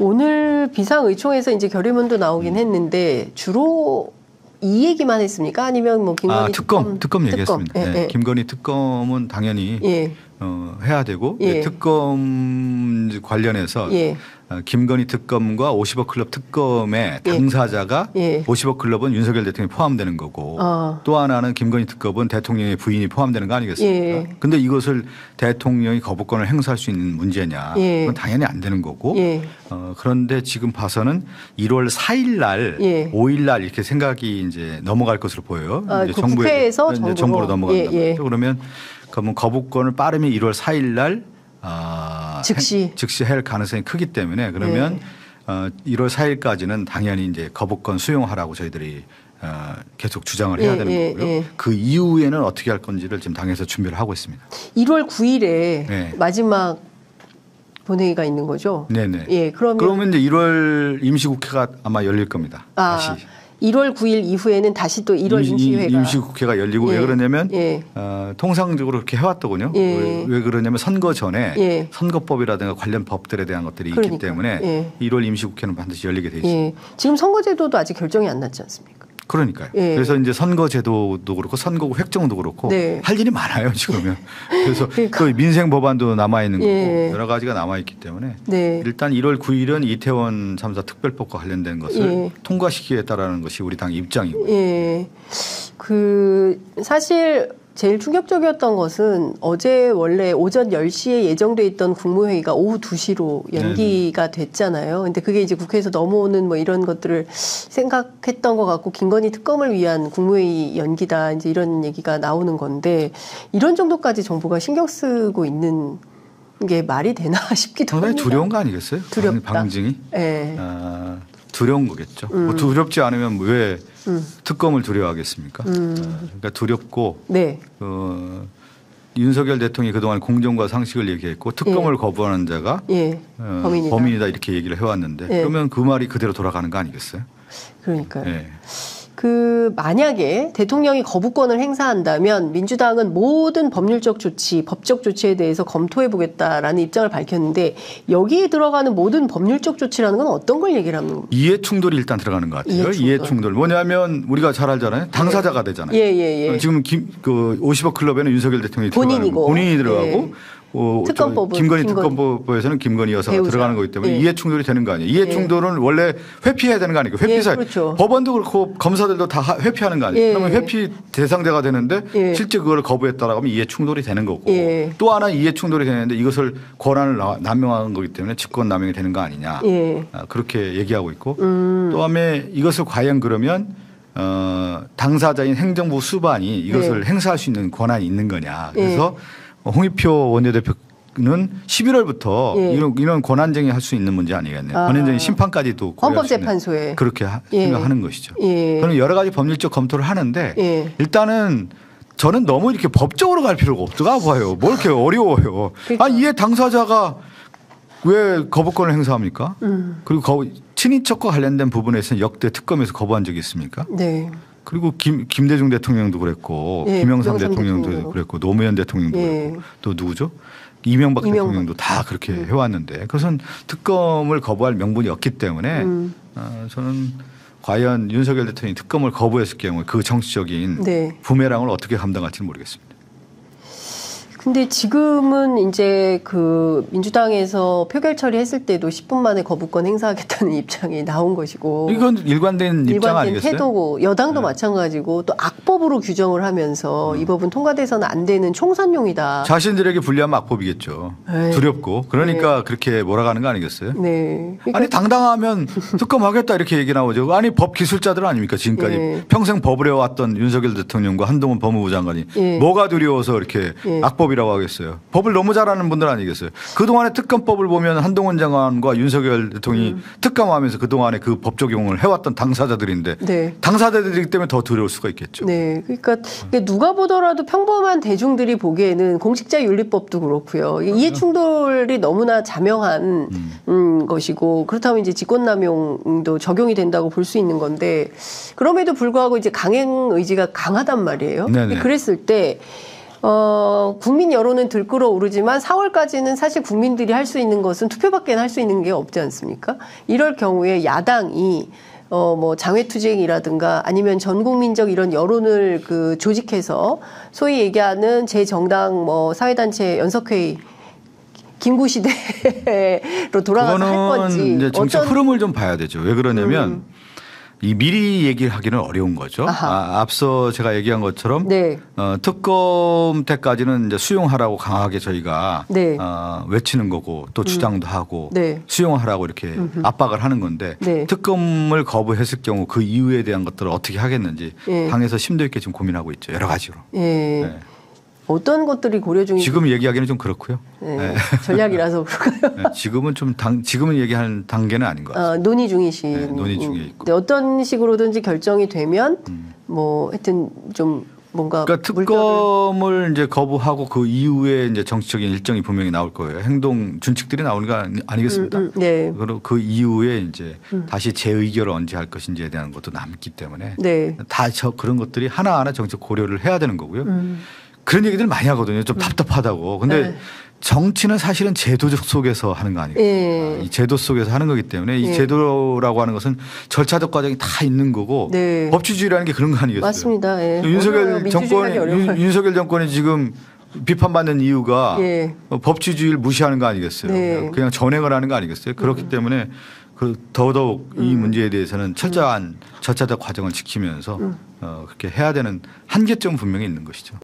오늘 비상의총에서 이제 결의문도 나오긴 했는데 주로 이 얘기만 했습니까? 아니면 뭐 김건희 특검 얘기했습니다. 예, 네. 예. 김건희 특검은 당연히 예. 해야 되고 예. 특검 관련해서 예. 김건희 특검과 50억 클럽 특검의 당사자가 예. 50억 클럽은 윤석열 대통령이 포함되는 거고 또 하나는 김건희 특검은 대통령의 부인이 포함되는 거 아니겠습니까? 그런데 예. 이것을 대통령이 거부권을 행사할 수 있는 문제냐? 예. 그건 당연히 안 되는 거고 예. 그런데 지금 봐서는 1월 4일 날, 예. 5일 날 이렇게 생각이 이제 넘어갈 것으로 보여요. 이제 그 국회에서 정부로 넘어간단 예. 말이죠. 그러면 거부권을 빠르면 1월 4일 날 즉시 할 가능성이 크기 때문에 그러면 1월 4일까지는 당연히 이제 거부권 수용하라고 저희들이 계속 주장을 해야 되는 거고요. 그 이후에는 어떻게 할 건지를 지금 당에서 준비를 하고 있습니다. 1월 9일에 마지막 본회의가 있는 거죠? 네네. 예, 그러면 이제 1월 임시국회가 아마 열릴 겁니다. 다시. 1월 9일 이후에는 다시 또 1월 임시회가. 임시국회가 열리고 왜 그러냐면 통상적으로 그렇게 해왔더군요. 왜 그러냐면 선거 전에 선거법이라든가 관련 법들에 대한 것들이 있기 때문에 1월 임시국회는 반드시 열리게 돼 있습니다. 지금 선거제도도 아직 결정이 안 났지 않습니까? 그러니까요. 그래서 이제 선거제도도 그렇고 선거구 획정도 그렇고 할 일이 많아요 지금은. 그래서 또 민생 법안도 남아 있는 거고 여러 가지가 남아 있기 때문에 일단 1월 9일은 이태원 참사 특별법과 관련된 것을 통과시키겠다라는 것이 우리 당 입장이고요. 사실 제일 충격적이었던 것은 어제 원래 오전 10시에 예정돼 있던 국무회의가 오후 2시로 연기가 됐잖아요. 근데 그게 이제 국회에서 넘어오는 뭐 이런 것들을 생각했던 것 같고 김건희 특검을 위한 국무회의 연기다 이제 이런 얘기가 나오는 건데 이런 정도까지 정부가 신경 쓰고 있는 게 말이 되나 싶기도 합니다. 상당히 두려운 거 아니겠어요? 두렵다. 방증이? 두려운 거겠죠. 뭐 두렵지 않으면 왜 특검을 두려워하겠습니까? 그러니까 두렵고 윤석열 대통령이 그동안 공정과 상식을 얘기했고 특검을 거부하는 자가 범인이다 이렇게 얘기를 해왔는데 그러면 그 말이 그대로 돌아가는 거 아니겠어요? 그러니까요. 만약에 대통령이 거부권을 행사한다면 민주당은 모든 법률적 조치, 법적 조치에 대해서 검토해보겠다라는 입장을 밝혔는데 여기에 들어가는 모든 법률적 조치라는 건 어떤 걸 얘기를 하는 겁니까? 이해 충돌이 일단 들어가는 것 같아요. 이해 충돌. 뭐냐면 우리가 잘 알잖아요. 당사자가 되잖아요. 지금 50억 클럽에는 윤석열 대통령이 본인이 들어가고 김건희 특검법에서는 김건희 여사가 들어가는 거기 때문에 이해 충돌이 되는 거 아니에요. 이해 충돌은 원래 회피해야 되는 거 아니에요. 회피사 그렇죠. 법원도 그렇고 검사들도 다 회피하는 거 아니에요. 그러면 회피 대상자가 되는데 실제 그걸 거부했다라고 하면 이해 충돌이 되는 거고 또 하나 이해 충돌이 되는데 이것을 권한을 남용한 거기 때문에 직권 남용이 되는 거 아니냐. 그렇게 얘기하고 있고 또 다음에 이것을 과연 그러면 당사자인 행정부 수반이 이것을 행사할 수 있는 권한이 있는 거냐. 그래서 홍익표 원내대표는 11월부터 이런 권한쟁의 할 수 있는 문제 아니겠네요. 권한쟁의 심판까지도 헌법재판소에 그렇게 생각하는 것이죠. 그럼 여러 가지 법률적 검토를 하는데 일단은 저는 너무 이렇게 법적으로 갈 필요가 없다고 봐요. 뭐 이렇게 어려워요. 이게 당사자가 왜 거부권을 행사합니까? 그리고 친인척과 관련된 부분에서는 역대 특검에서 거부한 적이 있습니까? 그리고 김대중 대통령도 그랬고 김영삼 대통령도 그랬고 노무현 대통령도 그랬고 또 누구죠? 이명박 대통령도 다 그렇게 해왔는데 그것은 특검을 거부할 명분이 없기 때문에 저는 과연 윤석열 대통령이 특검을 거부했을 경우 그 정치적인 부메랑을 어떻게 감당할지는 모르겠습니다. 근데 지금은 이제 민주당에서 표결 처리했을 때도 10분 만에 거부권 행사하겠다는 입장이 나온 것이고. 이건 일관된 입장 아니겠어요? 태도고 여당도 마찬가지고 또 악법으로 규정을 하면서 이 법은 통과돼서는 안 되는 총선용이다. 자신들에게 불리하면 악법이겠죠. 두렵고. 그러니까 그렇게 몰아가는 거 아니겠어요? 그러니까 아니 당당하면 특검하겠다 이렇게 얘기 나오죠. 아니 법 기술자들 아닙니까 지금까지. 평생 법을 해왔던 윤석열 대통령과 한동훈 법무부 장관이 뭐가 두려워서 이렇게 악법 이라고 하겠어요. 법을 너무 잘하는 분들 아니겠어요. 그동안의 특검법을 보면 한동훈 장관과 윤석열 대통령이 특검하면서 그동안에 그 법 적용을 해왔던 당사자들인데 당사자들이기 때문에 더 두려울 수가 있겠죠. 그러니까 누가 보더라도 평범한 대중들이 보기에는 공직자윤리법도 그렇고요. 이해 충돌이 너무나 자명한 것이고 그렇다면 이제 직권남용도 적용이 된다고 볼 수 있는 건데 그럼에도 불구하고 이제 강행 의지가 강하단 말이에요. 그랬을 때 국민 여론은 들끓어 오르지만 4월까지는 사실 국민들이 할 수 있는 것은 투표밖에 할 수 있는 게 없지 않습니까? 이럴 경우에 야당이 뭐 장외투쟁이라든가 아니면 전 국민적 이런 여론을 그 조직해서 소위 얘기하는 제 정당 뭐 사회단체 연석회의 김구시대로 돌아가서 할 건지. 이제 정책 흐름을 좀 봐야 되죠. 왜 그러냐면 이 미리 얘기를 하기는 어려운 거죠. 앞서 제가 얘기한 것처럼 네. 특검 때까지는 이제 수용하라고 강하게 저희가 네. 외치는 거고 또 주장도 하고 네. 수용하라고 이렇게 압박을 하는 건데 네. 특검을 거부했을 경우 그 이유에 대한 것들을 어떻게 하겠는지 당에서 심도 있게 지금 고민하고 있죠. 여러 가지로. 네. 어떤 것들이 고려 중인지 지금 얘기하기는 좀 그렇고요. 네. 네. 전략이라서 그럴까요? 네. 지금은 지금은 얘기하는 단계는 아닌 것 같습니다. 논의 중이신. 네. 논의 중에 있고. 네. 어떤 식으로든지 결정이 되면 뭐 하여튼 좀 뭔가 그러니까 특검을 이제 거부하고 그 이후에 이제 정치적인 일정이 분명히 나올 거예요. 행동 준칙들이 나오는 거 아니겠습니까? 네. 그리고 그 이후에 이제 다시 재의결을 언제 할 것인지에 대한 것도 남기 때문에 네. 다 그런 것들이 하나하나 정책 고려를 해야 되는 거고요. 그런 얘기들 많이 하거든요. 좀 답답하다고. 근데 네. 정치는 사실은 제도적 속에서 하는 거 아니겠습니까? 이 제도 속에서 하는 거기 때문에 이 제도라고 하는 것은 절차적 과정이 다 있는 거고 네. 법치주의라는 게 그런 거 아니겠어요? 맞습니다. 예. 윤석열 정권이 지금 비판받는 이유가 법치주의를 무시하는 거 아니겠어요? 네. 그냥 전행을 하는 거 아니겠어요? 그렇기 때문에 더더욱 이 문제에 대해서는 철저한 절차적 과정을 지키면서 그렇게 해야 되는 한계점 분명히 있는 것이죠.